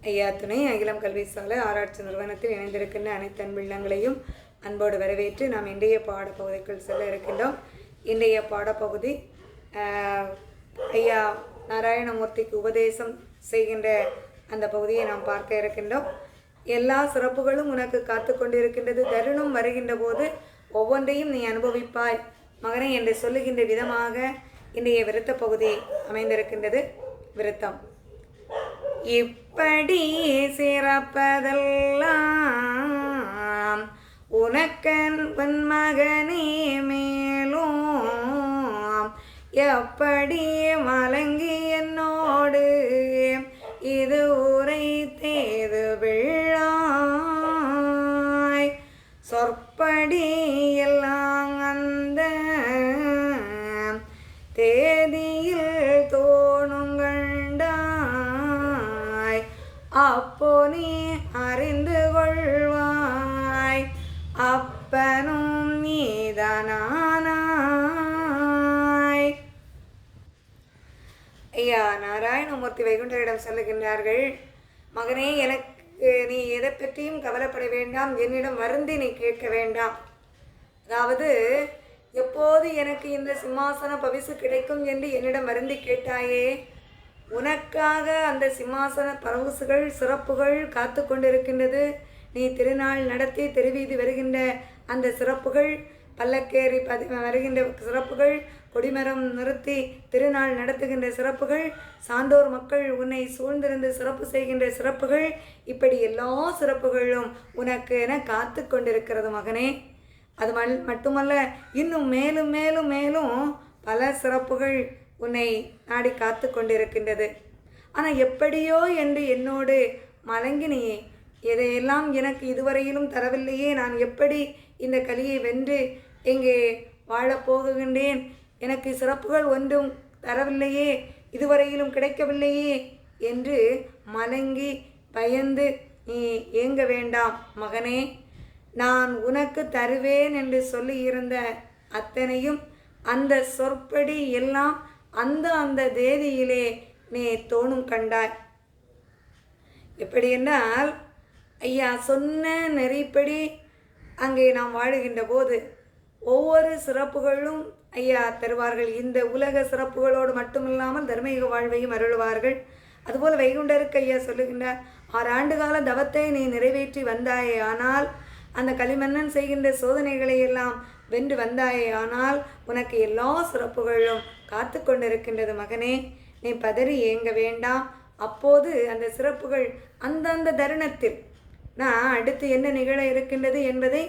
ஐயா துணை அகிலம் கல்வி சாலை ஆராய்ச்சி நிறுவனத்தில் இணைந்திருக்கின்ற அனைத்து அன்பிள்ளங்களையும் அன்போடு வரவேற்று நாம் இன்றைய பாடப்பகுதிக்குள் செல்ல இருக்கின்றோம். இன்றைய பாடப்பகுதி ஐயா நாராயணமூர்த்திக்கு உபதேசம் செய்கின்ற அந்த பகுதியை நாம் பார்க்க இருக்கின்றோம். எல்லா சிறப்புகளும் உனக்கு காத்து கொண்டிருக்கின்றது. தருணம் வருகின்ற போது ஒவ்வொன்றையும் நீ அனுபவிப்பாய் மகனை என்று சொல்லுகின்ற விதமாக இன்றைய விருத்த பகுதி அமைந்திருக்கின்றது. விருத்தம் இப்படி சிறப்பதெல்லாம் உனக்கன் உன் மகனே மேலும் எப்படி மலங்கி என்னோடு இது உரைத்தேது பிள்ளாய் சொற்படி எல்லாம் அந்த தேதியில் தோணுங்கண்டாய் அப்போ நீ அறிந்து கொள்வாய் அப்பனும் நீதானாய். ஐயா நாராயணமூர்த்தி வைகுண்டரிடம் சொல்லுகின்றார்கள், மகனே, எனக்கு நீ எதை பற்றியும் கவலைப்பட வேண்டாம், என்னிடம் வருந்தி நீ கேட்க வேண்டாம். அதாவது எப்போது எனக்கு இந்த சிம்மாசன பரிசு கிடைக்கும் என்று என்னிடம் வருந்தி கேட்டாயே, உனக்காக அந்த சிம்மாசன பரிசுகள் சிறப்புகள் காத்து கொண்டிருக்கின்றது. நீ திருநாள் நடத்தி திருவீதி வருகின்ற அந்த சிறப்புகள், பல்லக்கேறி வருகின்ற சிறப்புகள், கொடிமரம் நிறுத்தி திருநாள் நடத்துகின்ற சிறப்புகள், சான்றோர் மக்கள் உன்னை சூழ்ந்திருந்து சிறப்பு செய்கின்ற சிறப்புகள், இப்படி எல்லா சிறப்புகளும் உனக்கு என காத்து கொண்டிருக்கிறது மகனே. அது மட்டுமல்ல, இன்னும் மேலும் மேலும் மேலும் பல சிறப்புகள் உன்னை நாடி காத்து கொண்டிருக்கின்றது. ஆனால் எப்படியோ என்று என்னோடு மலங்கினியே, எதையெல்லாம் எனக்கு இதுவரையிலும் தரவில்லையே, நான் எப்படி இந்த கலியை வென்று இங்கே வாழப்போகின்றேன், எனக்கு சிறப்புகள் ஒன்றும் தரவில்லையே, இதுவரையிலும் கிடைக்கவில்லையே என்று மலங்கி பயந்து நீ ஏங்க வேண்டாம் மகனே. நான் உனக்கு தருவேன் என்று சொல்லியிருந்த அத்தனையும் அந்த சொற்படி எல்லாம் அந்த தேதியிலே நீ தோணும் கண்டாய். எப்படி என்றால், ஐயா சொன்ன நெறிப்படி அங்கே நாம் வாழுகின்ற போது ஒவ்வொரு சிறப்புகளும் ஐயா தருவார்கள். இந்த உலக சிறப்புகளோடு மட்டுமில்லாமல் தர்மீக வாழ்வையும் அருள்வார்கள். அதுபோல் வைகுண்டருக்கு ஐயா சொல்லுகின்றார், 6 ஆண்டு கால தவத்தை நீ நிறைவேற்றி வந்தாயே, ஆனால் அந்த களிமன்னன் செய்கின்ற சோதனைகளை எல்லாம் வென்று வந்தாயே, ஆனால் உனக்கு எல்லா சிறப்புகளும் காத்து கொண்டிருக்கின்றது மகனே. நீ பதறி ஏங்க வேண்டாம். அப்போது அந்த சிறப்புகள் அந்தந்த தருணத்தில், நான் அடுத்து என்ன நிகழ இருக்கின்றது என்பதை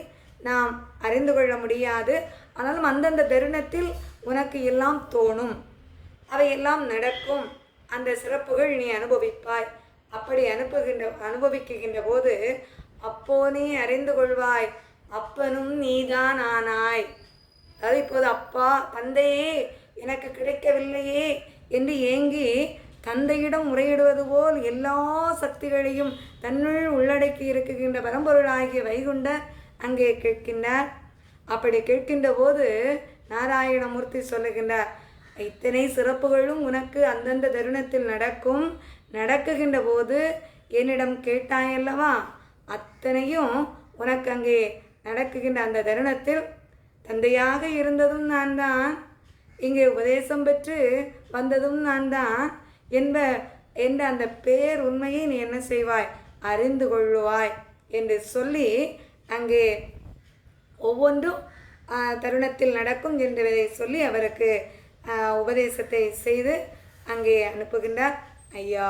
நாம் அறிந்து கொள்ள முடியாது. ஆனாலும் அந்தந்த தருணத்தில் உனக்கு எல்லாம் தோணும், அவையெல்லாம் நடக்கும். அந்த சிறப்புகள் நீ அனுபவிப்பாய். அப்படி அனுபவிக்கின்ற போது அப்போ நீ அறிந்து கொள்வாய் அப்பனும் நீதான் ஆனாய். அதாவது இப்போது அப்பா, தந்தையே எனக்கு கிடைக்கவில்லையே என்று ஏங்கி தந்தையிடம் முறையிடுவது போல் எல்லா சக்திகளையும் தன்னுள் உள்ளடக்கி இருக்குகின்ற பரம்பொருளாகிய வைகுண்டர் அங்கே கேட்கின்றார். அப்படி கேட்கின்ற போது நாராயணமூர்த்தி சொல்லுகின்றார், இத்தனை சிறப்புகளும் உனக்கு அந்தந்த தருணத்தில் நடக்கும். நடக்குகின்ற போது என்னிடம் கேட்டாயல்லவா, அத்தனையும் உனக்கு அங்கே நடக்குகின்ற அந்த தருணத்தில் தந்தையாக இருந்ததும் நான் தான், இங்கே உபதேசம் பெற்று வந்ததும் நான் தான் என்ற அந்த பேர் உண்மையை நீ என்ன செய்வாய், அறிந்து கொள்ளுவாய் என்று சொல்லி அங்கே ஒவ்வொன்றும் தருணத்தில் நடக்கும் என்பதை சொல்லி அவருக்கு உபதேசத்தை செய்து அங்கே அனுப்புகின்றார். ஐயா